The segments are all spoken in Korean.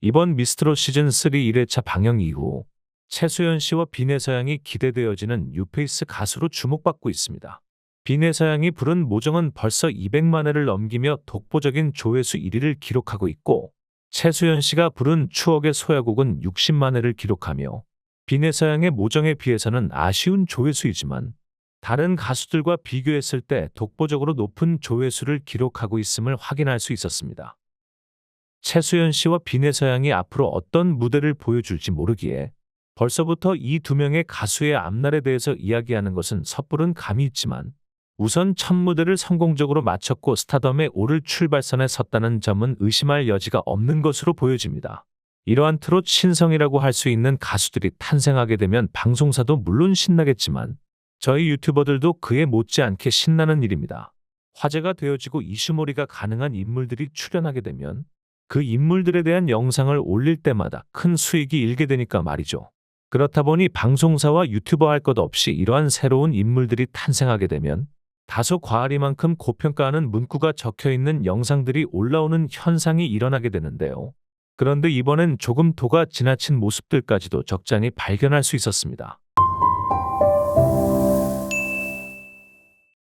이번 미스트롯 시즌3 1회차 방영 이후 최수연 씨와 비내서양이 기대되어지는 뉴페이스 가수로 주목받고 있습니다. 비내서양이 부른 모정은 벌써 200만 회를 넘기며 독보적인 조회수 1위를 기록하고 있고, 최수연 씨가 부른 추억의 소야곡은 60만 회를 기록하며 비내서양의 모정에 비해서는 아쉬운 조회수이지만 다른 가수들과 비교했을 때 독보적으로 높은 조회수를 기록하고 있음을 확인할 수 있었습니다. 최수연 씨와 비내서양이 앞으로 어떤 무대를 보여줄지 모르기에 벌써부터 이 두 명의 가수의 앞날에 대해서 이야기하는 것은 섣부른 감이 있지만, 우선 첫 무대를 성공적으로 마쳤고 스타덤에 오를 출발선에 섰다는 점은 의심할 여지가 없는 것으로 보여집니다. 이러한 트롯 신성이라고 할 수 있는 가수들이 탄생하게 되면 방송사도 물론 신나겠지만 저희 유튜버들도 그에 못지않게 신나는 일입니다. 화제가 되어지고 이슈몰이가 가능한 인물들이 출연하게 되면 그 인물들에 대한 영상을 올릴 때마다 큰 수익이 일게 되니까 말이죠. 그렇다 보니 방송사와 유튜버 할 것 없이 이러한 새로운 인물들이 탄생하게 되면 다소 과하리만큼 고평가하는 문구가 적혀있는 영상들이 올라오는 현상이 일어나게 되는데요. 그런데 이번엔 조금 도가 지나친 모습들까지도 적잖이 발견할 수 있었습니다.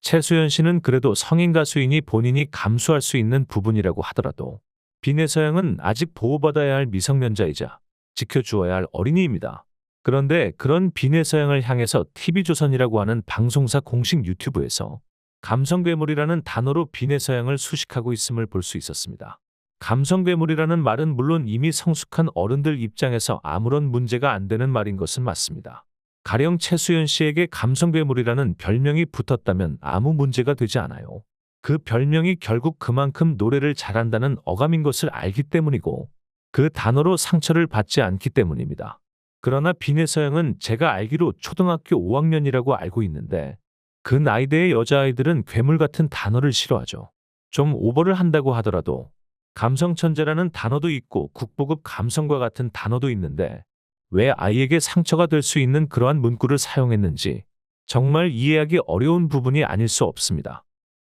최수연 씨는 그래도 성인 가수이니 본인이 감수할 수 있는 부분이라고 하더라도 비내서양은 아직 보호받아야 할 미성년자이자 지켜주어야 할 어린이입니다. 그런데 그런 비내서양을 향해서 TV조선이라고 하는 방송사 공식 유튜브에서 감성괴물이라는 단어로 비내서양을 수식하고 있음을 볼 수 있었습니다. 감성괴물이라는 말은 물론 이미 성숙한 어른들 입장에서 아무런 문제가 안 되는 말인 것은 맞습니다. 가령 최수연 씨에게 감성괴물이라는 별명이 붙었다면 아무 문제가 되지 않아요. 그 별명이 결국 그만큼 노래를 잘한다는 어감인 것을 알기 때문이고 그 단어로 상처를 받지 않기 때문입니다. 그러나 비내서양은 제가 알기로 초등학교 5학년이라고 알고 있는데 그 나이대의 여자아이들은 괴물 같은 단어를 싫어하죠. 좀 오버를 한다고 하더라도 감성천재라는 단어도 있고 국보급 감성과 같은 단어도 있는데 왜 아이에게 상처가 될 수 있는 그러한 문구를 사용했는지 정말 이해하기 어려운 부분이 아닐 수 없습니다.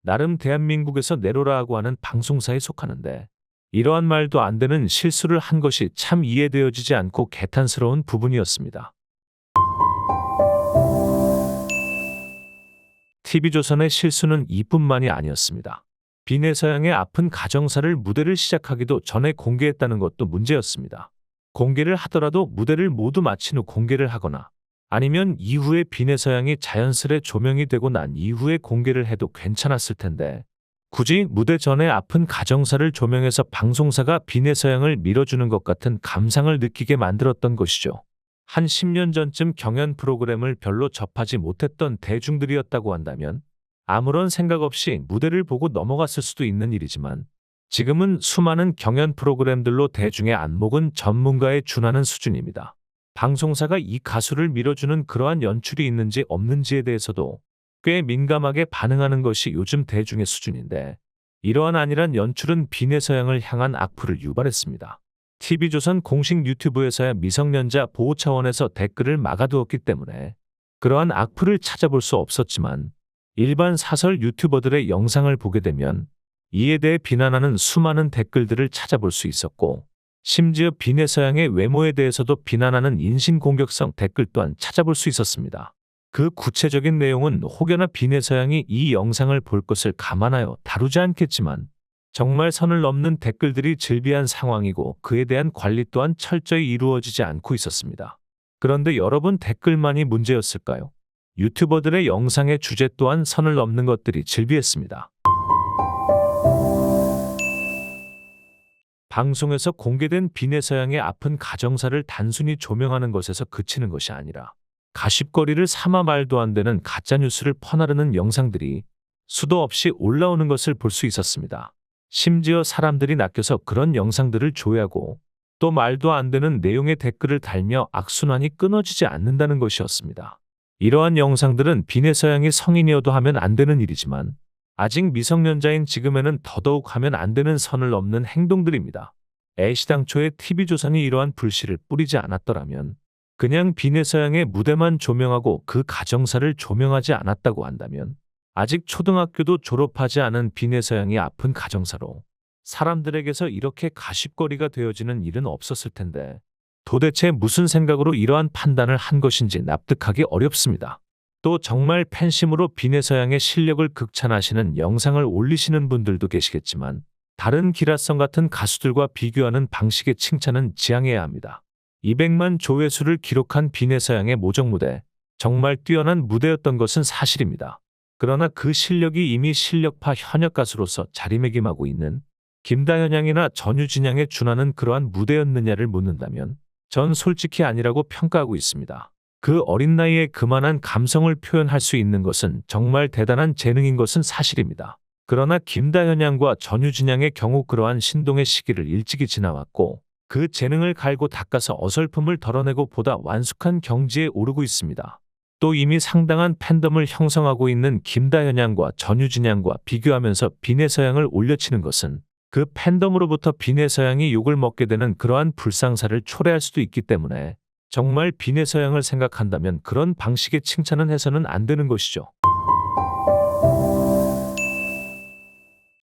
나름 대한민국에서 내로라하고 하는 방송사에 속하는데 이러한 말도 안 되는 실수를 한 것이 참 이해되어지지 않고 개탄스러운 부분이었습니다. TV조선의 실수는 이뿐만이 아니었습니다. 비내서양의 아픈 가정사를 무대를 시작하기도 전에 공개했다는 것도 문제였습니다. 공개를 하더라도 무대를 모두 마친 후 공개를 하거나 아니면 이후에 비내서양이 자연스레 조명이 되고 난 이후에 공개를 해도 괜찮았을 텐데 굳이 무대 전에 아픈 가정사를 조명해서 방송사가 비내서양을 밀어주는 것 같은 감상을 느끼게 만들었던 것이죠. 한 10년 전쯤 경연 프로그램을 별로 접하지 못했던 대중들이었다고 한다면 아무런 생각 없이 무대를 보고 넘어갔을 수도 있는 일이지만 지금은 수많은 경연 프로그램들로 대중의 안목은 전문가에 준하는 수준입니다. 방송사가 이 가수를 밀어주는 그러한 연출이 있는지 없는지에 대해서도 꽤 민감하게 반응하는 것이 요즘 대중의 수준인데 이러한 안일한 연출은 비내서양을 향한 악플을 유발했습니다. TV조선 공식 유튜브에서야 미성년자 보호 차원에서 댓글을 막아두었기 때문에 그러한 악플을 찾아볼 수 없었지만 일반 사설 유튜버들의 영상을 보게 되면 이에 대해 비난하는 수많은 댓글들을 찾아볼 수 있었고 심지어 비내서양의 외모에 대해서도 비난하는 인신공격성 댓글 또한 찾아볼 수 있었습니다. 그 구체적인 내용은 혹여나 비내서양이 이 영상을 볼 것을 감안하여 다루지 않겠지만 정말 선을 넘는 댓글들이 즐비한 상황이고 그에 대한 관리 또한 철저히 이루어지지 않고 있었습니다. 그런데 여러분 댓글만이 문제였을까요? 유튜버들의 영상의 주제 또한 선을 넘는 것들이 즐비했습니다. 방송에서 공개된 비내서양의 아픈 가정사를 단순히 조명하는 것에서 그치는 것이 아니라 가십거리를 삼아 말도 안 되는 가짜뉴스를 퍼나르는 영상들이 수도 없이 올라오는 것을 볼 수 있었습니다. 심지어 사람들이 낚여서 그런 영상들을 조회하고 또 말도 안 되는 내용의 댓글을 달며 악순환이 끊어지지 않는다는 것이었습니다. 이러한 영상들은 비내서양이 성인이어도 하면 안 되는 일이지만 아직 미성년자인 지금에는 더더욱 하면 안 되는 선을 넘는 행동들입니다. 애시당초에 TV조선이 이러한 불씨를 뿌리지 않았더라면 그냥 비내서양의 무대만 조명하고 그 가정사를 조명하지 않았다고 한다면 아직 초등학교도 졸업하지 않은 비내서양이 아픈 가정사로 사람들에게서 이렇게 가십거리가 되어지는 일은 없었을 텐데 도대체 무슨 생각으로 이러한 판단을 한 것인지 납득하기 어렵습니다. 또 정말 팬심으로 비내서양의 실력을 극찬하시는 영상을 올리시는 분들도 계시겠지만 다른 기라성 같은 가수들과 비교하는 방식의 칭찬은 지양해야 합니다. 200만 조회수를 기록한 비내서양의 모정 무대, 정말 뛰어난 무대였던 것은 사실입니다. 그러나 그 실력이 이미 실력파 현역 가수로서 자리매김하고 있는 김다현 양이나 전유진 양에 준하는 그러한 무대였느냐를 묻는다면 전 솔직히 아니라고 평가하고 있습니다. 그 어린 나이에 그만한 감성을 표현할 수 있는 것은 정말 대단한 재능인 것은 사실입니다. 그러나 김다현 양과 전유진 양의 경우 그러한 신동의 시기를 일찍이 지나왔고 그 재능을 갈고 닦아서 어설픔을 덜어내고 보다 완숙한 경지에 오르고 있습니다. 또 이미 상당한 팬덤을 형성하고 있는 김다현 양과 전유진 양과 비교하면서 비내서양을 올려치는 것은 그 팬덤으로부터 비내서양이 욕을 먹게 되는 그러한 불상사를 초래할 수도 있기 때문에 정말 비내서양을 생각한다면 그런 방식의 칭찬은 해서는 안 되는 것이죠.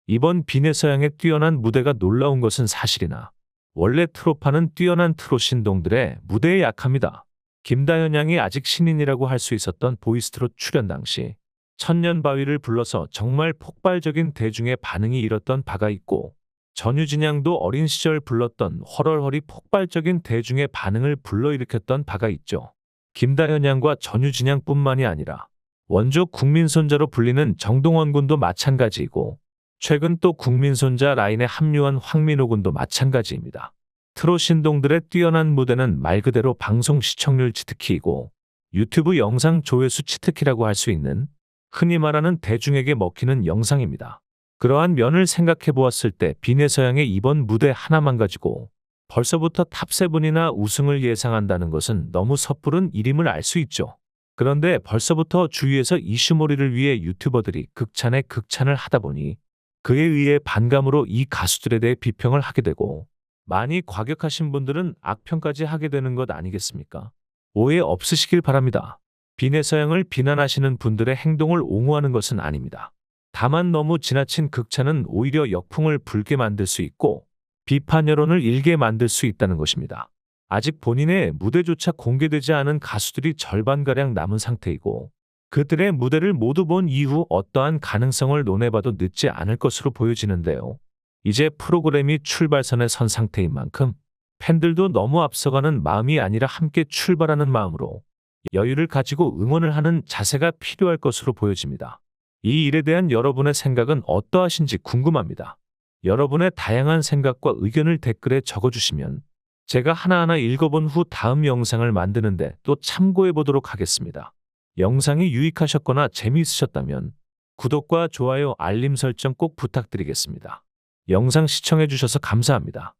이번 비내서양의 뛰어난 무대가 놀라운 것은 사실이나 원래 트로파는 뛰어난 트롯 신동들의 무대에 약합니다. 김다현 양이 아직 신인이라고 할 수 있었던 보이스트롯 출연 당시 천년바위를 불러서 정말 폭발적인 대중의 반응이 일었던 바가 있고 전유진 양도 어린 시절 불렀던 헐얼헐이 폭발적인 대중의 반응을 불러일으켰던 바가 있죠. 김다현 양과 전유진 양뿐만이 아니라 원조 국민손자로 불리는 정동원 군도 마찬가지이고 최근 또 국민손자 라인에 합류한 황민호 군도 마찬가지입니다. 트롯 신동들의 뛰어난 무대는 말 그대로 방송 시청률 치트키이고 유튜브 영상 조회수 치트키라고 할 수 있는 흔히 말하는 대중에게 먹히는 영상입니다. 그러한 면을 생각해 보았을 때 비내서양의 이번 무대 하나만 가지고 벌써부터 탑7이나 우승을 예상한다는 것은 너무 섣부른 일임을 알 수 있죠. 그런데 벌써부터 주위에서 이슈몰이를 위해 유튜버들이 극찬에 극찬을 하다 보니 그에 의해 반감으로 이 가수들에 대해 비평을 하게 되고 많이 과격하신 분들은 악평까지 하게 되는 것 아니겠습니까? 오해 없으시길 바랍니다. 비내서양을 비난하시는 분들의 행동을 옹호하는 것은 아닙니다. 다만 너무 지나친 극찬은 오히려 역풍을 불게 만들 수 있고 비판 여론을 일게 만들 수 있다는 것입니다. 아직 본인의 무대조차 공개되지 않은 가수들이 절반가량 남은 상태이고 그들의 무대를 모두 본 이후 어떠한 가능성을 논해봐도 늦지 않을 것으로 보여지는데요. 이제 프로그램이 출발선에 선 상태인 만큼 팬들도 너무 앞서가는 마음이 아니라 함께 출발하는 마음으로 여유를 가지고 응원을 하는 자세가 필요할 것으로 보여집니다. 이 일에 대한 여러분의 생각은 어떠하신지 궁금합니다. 여러분의 다양한 생각과 의견을 댓글에 적어주시면 제가 하나하나 읽어본 후 다음 영상을 만드는데 또 참고해 보도록 하겠습니다. 영상이 유익하셨거나 재미있으셨다면 구독과 좋아요, 알림 설정 꼭 부탁드리겠습니다. 영상 시청해 주셔서 감사합니다.